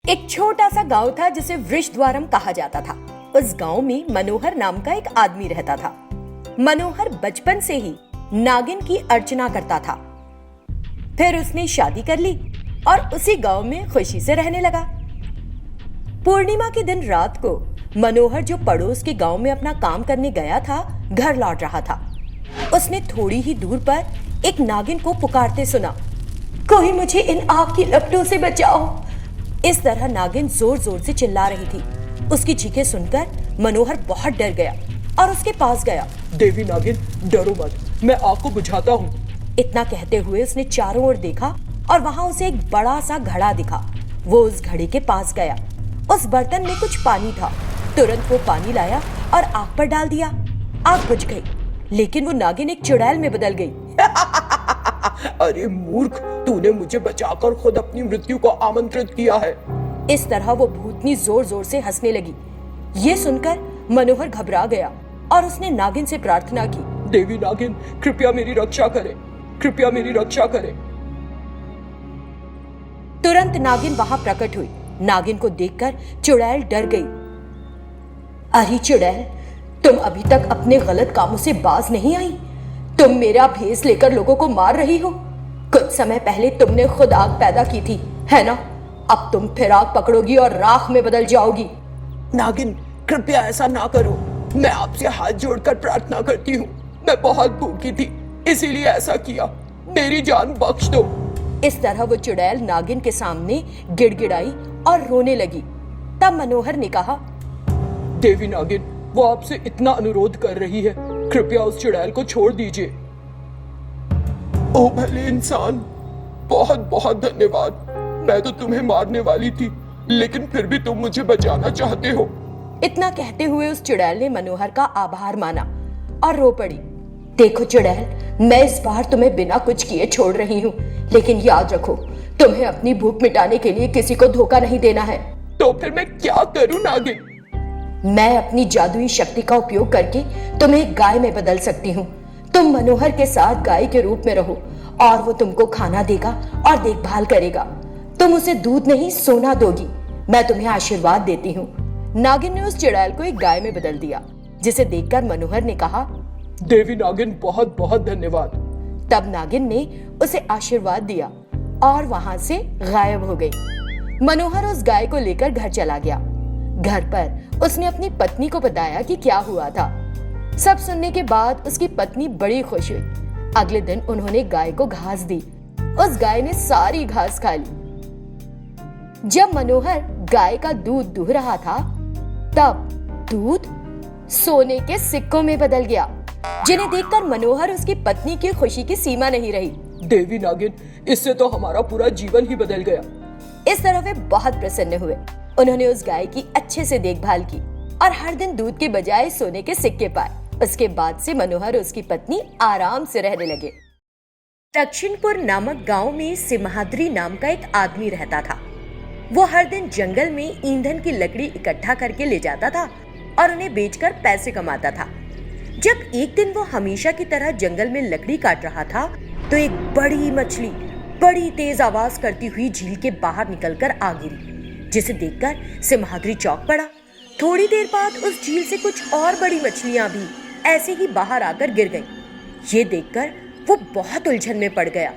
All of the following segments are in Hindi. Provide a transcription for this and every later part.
एक छोटा सा गांव था जिसे वृषद्वारम कहा जाता था। उस गांव में मनोहर नाम का एक आदमी रहता था। मनोहर बचपन से ही नागिन की अर्चना करता था। फिर उसने शादी कर ली और उसी गांव में खुशी से रहने लगा। पूर्णिमा के दिन रात को मनोहर, जो पड़ोस के गांव में अपना काम करने गया था, घर लौट रहा था। उसने थोड़ी ही दूर पर एक नागिन को पुकारते सुना, कोई मुझे इन आग की लपटों से बचाओ। इस तरह नागिन जोर जोर से चिल्ला रही थी। उसकी चीखें सुनकर मनोहर बहुत डर गया और उसके पास गया। देवी नागिन, डरो मत, मैं आग को बुझाता हूँ। इतना कहते हुए उसने चारों ओर देखा और वहां उसे एक बड़ा सा घड़ा दिखा। वो उस घड़े के पास गया। उस बर्तन में कुछ पानी था। तुरंत वो पानी लाया और आग पर डाल दिया। आग बुझ गई, लेकिन वो नागिन एक चुड़ैल में बदल गई। अरे मूर्ख, तूने मुझे बचाकर खुद अपनी मृत्यु को आमंत्रित किया है। इस तरह वो भूतनी जोर जोर से हंसने लगी। ये सुनकर मनोहर घबरा गया और उसने नागिन से प्रार्थना की, देवी नागिन, कृपया मेरी रक्षा करें, कृपया मेरी रक्षा करें। तुरंत नागिन वहां प्रकट हुई। नागिन को देखकर चुड़ैल डर गई। अरे चुड़ैल, तुम अभी तक अपने गलत कामों से बाज नहीं आई। तुम मेरा भेष लेकर लोगों को मार रही हो। कुछ समय पहले तुमने खुद आग पैदा की थी, है ना? अब तुम फिर आग पकड़ोगी और राख में बदल जाओगी। नागिन, कृपया ऐसा ना करो। मैं आपसे हाथ जोड़कर प्रार्थना करती हूँ। मैं बहुत भूखी थी, इसीलिए ऐसा किया। मेरी जान बख्श दो। इस तरह वो चुड़ैल नागिन के सामने गिड़गिड़ाई और रोने लगी। तब मनोहर ने कहा, देवी नागिन, वो आपसे इतना अनुरोध कर रही है, कृपया उस चुड़ैल को छोड़ दीजिए। ओ भले इंसान, बहुत बहुत धन्यवाद। मैं तो तुम्हें मारने वाली थी, लेकिन फिर भी तुम मुझे बचाना चाहते हो। इतना कहते हुए उस चुड़ैल ने मनोहर का आभार माना और रो पड़ी। देखो चुड़ैल, मैं इस बार तुम्हें बिना कुछ किए छोड़ रही हूँ, लेकिन याद रखो, तुम्हें अपनी भूख मिटाने के लिए किसी को धोखा नहीं देना है। तो फिर मैं क्या करूँ नागिन? मैं अपनी जादुई शक्ति का उपयोग करके तुम्हें एक गाय में बदल सकती हूँ। तुम मनोहर के साथ गाय के रूप में रहो और वो तुमको खाना देगा और देखभाल करेगा। तुम उसे दूध नहीं, सोना दोगी। मैं तुम्हें आशीर्वाद देती हूँ। नागिन ने उस चुड़ैल को एक गाय में बदल दिया, जिसे देखकर मनोहर ने कहा, देवी नागिन, बहुत बहुत धन्यवाद। तब नागिन ने उसे आशीर्वाद दिया और वहां से गायब हो गई। मनोहर उस गाय को लेकर घर चला गया। घर पर उसने अपनी पत्नी को बताया कि क्या हुआ था। सब सुनने के बाद उसकी पत्नी बड़ी खुश हुई। अगले दिन उन्होंने गाय को घास दी। उस गाय ने सारी घास खा ली। जब मनोहर गाय का दूध दूह रहा था, तब दूध सोने के सिक्कों में बदल गया, जिन्हें देखकर मनोहर, उसकी पत्नी की खुशी की सीमा नहीं रही। देवी नागिन, इससे तो हमारा पूरा जीवन ही बदल गया। इस तरह वे बहुत प्रसन्न हुए। उन्होंने उस गाय की अच्छे से देखभाल की और हर दिन दूध के बजाय सोने के सिक्के पाए। उसके बाद से मनोहर और उसकी पत्नी आराम से रहने लगे। दक्षिणपुर नामक गांव में सिमहाद्री नाम का एक आदमी रहता था। वो हर दिन जंगल में ईंधन की लकड़ी इकट्ठा करके ले जाता था और उन्हें बेचकर पैसे कमाता था। जब एक दिन वो हमेशा की तरह जंगल में लकड़ी काट रहा था, तो एक बड़ी मछली बड़ी तेज आवाज करती हुई झील के बाहर निकलकर आ गिरी, जिसे देखकर सिमहाद्री चौंक पड़ा। थोड़ी देर बाद उस झील से कुछ और बड़ी मछलियां भी ऐसे ही बाहर आकर गिर गईं। ये देखकर वो बहुत उलझन में पड़ गया।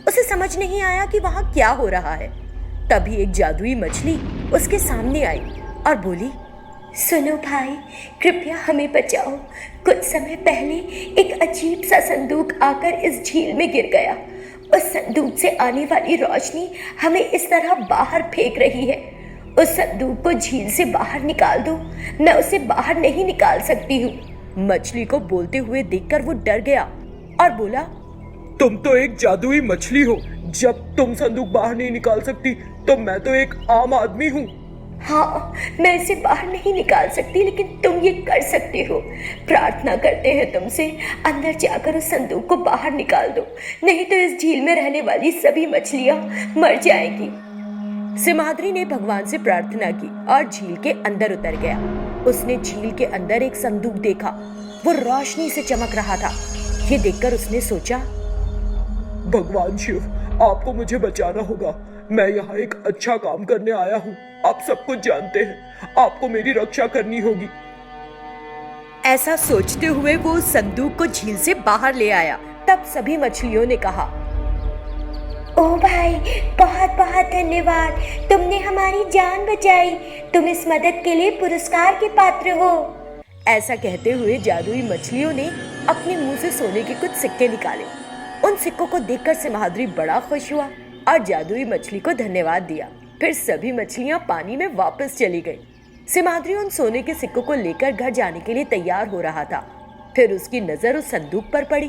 उसे समझ नहीं आया कि वहां क्या हो रहा है। तभी एक जादुई मछली उसके सामने आई और बोली, सुनो भाई, कृपया हमें बचाओ। कुछ समय पहले एक अजीब सा संदूक आकर इस झील में गिर गया। उस संदूक से आने वाली रोशनी हमें इस तरह बाहर फेंक रही है। उस संदूक को झील से बाहर निकाल दो। मैं उसे बाहर नहीं निकाल सकती हूँ। मछली को बोलते हुए देखकर वो डर गया और बोला, तुम तो एक जादुई मछली हो। जब तुम संदूक बाहर नहीं निकाल सकती, तो मैं तो एक आम आदमी हूँ। हाँ, मैं इसे बाहर नहीं निकाल सकती, लेकिन तुम ये कर सकते हो। प्रार्थना करते हैं तुमसे, अंदर जाकर उस संदूक को बाहर निकाल दो, नहीं तो इस झील में रहने वाली सभी मछलियां मर जाएंगी। सिमहाद्री ने भगवान से प्रार्थना की और झील के अंदर उतर गया। उसने झील के अंदर एक संदूक देखा। वो रोशनी से चमक रहा था। ये देखकर उसने सोचा, भगवान शिव, आपको मुझे बचाना होगा। मैं यहाँ एक अच्छा काम करने आया हूँ। आप सब कुछ जानते हैं। आपको मेरी रक्षा करनी होगी। ऐसा सोचते हुए वो उस संदूक को झील से बाहर ले आया। तब सभी मछलियों ने कहा, ओ भाई, बहुत बहुत धन्यवाद, तुमने हमारी जान बचाई। तुम इस मदद के लिए पुरस्कार के पात्र हो। ऐसा कहते हुए जादुई मछलियों ने अपने मुंह से सोने के कुछ सिक्के निकाले। उन सिक्कों को देखकर सिमहाद्री बड़ा खुश हुआ और जादुई मछली को धन्यवाद दिया। फिर सभी मछलियां पानी में वापस चली गईं। सिमहाद्री उन सोने के सिक्कों को लेकर घर जाने के लिए तैयार हो रहा था। फिर उसकी नजर उस संदूक पर पड़ी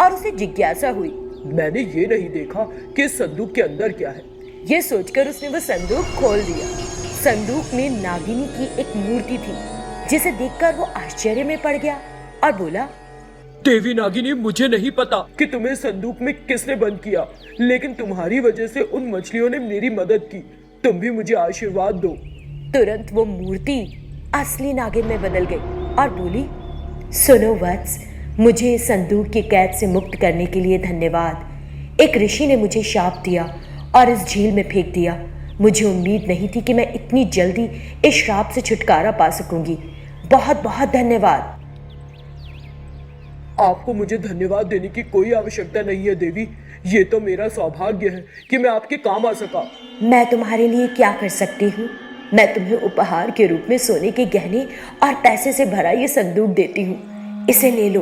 और उसे जिज्ञासा हुई। मैंने ये नहीं देखा कि इस संदूक के अंदर क्या है। ये सोचकर उसने वो संदूक खोल दिया। संदूक में नागिनी की एक मूर्ति थी, जिसे देखकर वो आश्चर्य में पड़ गया और बोला, देवी नागिनी, मुझे नहीं पता कि तुम्हें संदूक में किसने बंद किया, लेकिन तुम्हारी वजह से उन मछलियों ने मेरी मदद की। तुम भी मुझे आशीर्वाद दो। तुरंत वो मूर्ति असली नागिन में बदल गई और बोली, सुनो वत्स, मुझे इस संदूक की कैद से मुक्त करने के लिए धन्यवाद। एक ऋषि ने मुझे शाप दिया और इस झील में फेंक दिया। मुझे उम्मीद नहीं थी कि मैं इतनी जल्दी इस श्राप से छुटकारा पा सकूंगी। बहुत बहुत धन्यवाद। आपको मुझे धन्यवाद देने की कोई आवश्यकता नहीं है देवी। ये तो मेरा सौभाग्य है कि मैं आपके काम आ सका। मैं तुम्हारे लिए क्या कर सकती हूँ? मैं तुम्हें उपहार के रूप में सोने के गहने और पैसे से भरा ये संदूक देती हूँ। इसे ले लो।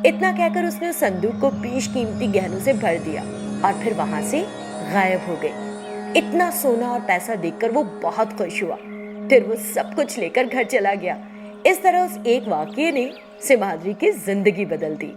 इतना कहकर उसने उस संदूक को बेशकीमती गहनों से भर दिया और फिर वहां से गायब हो गई। इतना सोना और पैसा देखकर वो बहुत खुश हुआ। फिर वो सब कुछ लेकर घर चला गया। इस तरह उस एक वाकये ने सिमहाद्री की जिंदगी बदल दी।